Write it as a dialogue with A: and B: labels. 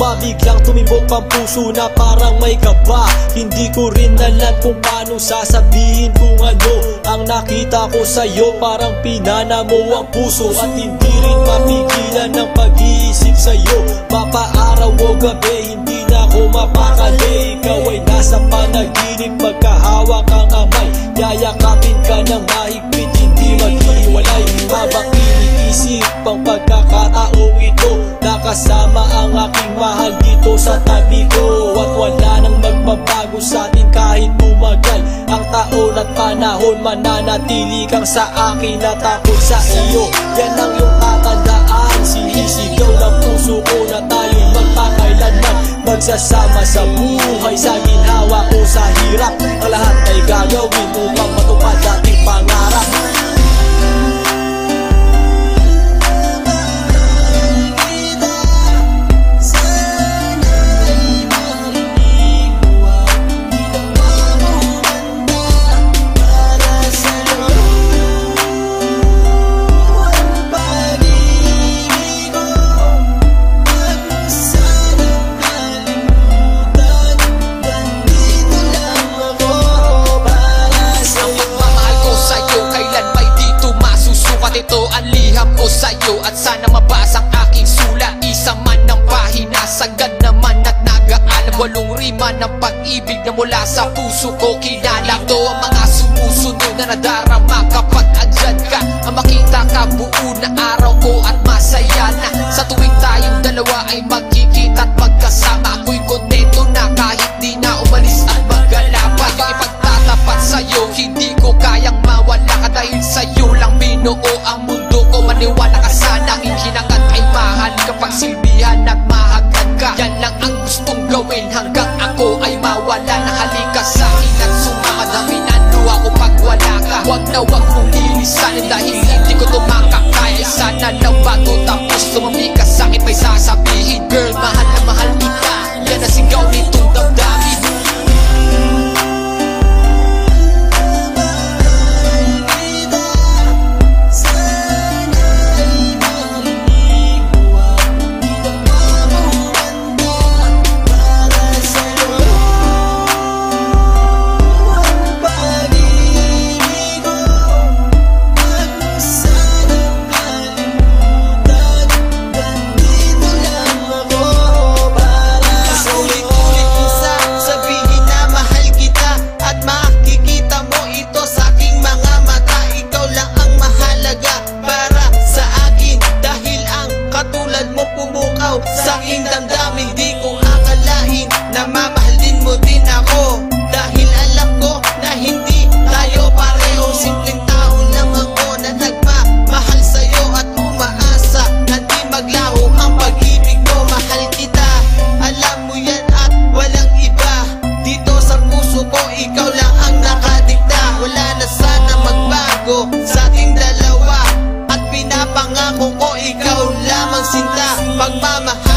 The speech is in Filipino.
A: Biglang tumibok ang puso na parang may kaba. Hindi ko rin alam kung paano sasabihin kung ano ang nakita ko sa'yo. Parang pinana mo ang puso at hindi rin mapigilan ng pag-iisip sa'yo. Mapaaraw o gabi, hindi na ako mapakali. Ikaw ay nasa panaginip, magkahawak ang kamay. Yayakapin ka ng mahigpit, hindi maghiwalay. Habang iniisip ang pagkakataong ito, nakasama ang aking mahal dito sa tabi ko. At wala nang magbabago sa atin kahit tumagal ang taon at panahon. Mananatili kang sa akin at ako sa iyo. Yan ang iyong tatandaan. Sinisigaw ng puso ko na tayo'y magpakailanman magsasama sa buhay. Sa ginhawa ko sa hirap, ang lahat ay gagawin upang matupad ating pangarap. Ito ang liham ko sa'yo at sana mabasa ang aking sulat. Isa man ng pahina, sagad naman at nag-aalam. 8 rima ng pag-ibig na mula sa puso ko kinala. Ito ang mga sumusunod na nadarama kapag andyan ka. Ang makita ka buo na araw ko at masaya na. Sa tuwing tayong dalawa ay magkikita at magkasama, ako'y kontento na kahit di na umalis at maggalapa. Yung ipagtatapat sa'yo, hindi ko kayang mawala ka dahil sa'yo lang binuo ang mundo ko. Maniwala ka sana, ang hinakat ay mahal kapag silbihan at mahagad ka. Yan lang ang gustong gawin hanggang ako ay mawala na. Halika sa akin at sumama, daminan luha ko pag wala ka. Huwag na huwag mong lilisanin dahil hindi ko tumakakaya. Sana lang bago tapos tumami ka sa akin may sasabihin, girl, mahal na mahal kita. Yan ang sigaw nitong damdamin. Sa aking damdamin, di ko akalain na mamahalin mo din ako. Dahil alam ko na hindi tayo pareho. Simpleng tao lang ako na nagmamahal sa'yo at umaasa na di maglaho ang pag-ibig ko. Mahal kita, alam mo yan at walang iba. Dito sa puso ko, ikaw lang ang nakadikta. Wala na sana magbago sa ating dalawa at pinapangako ko ikaw lamang sinta. Pagmamahal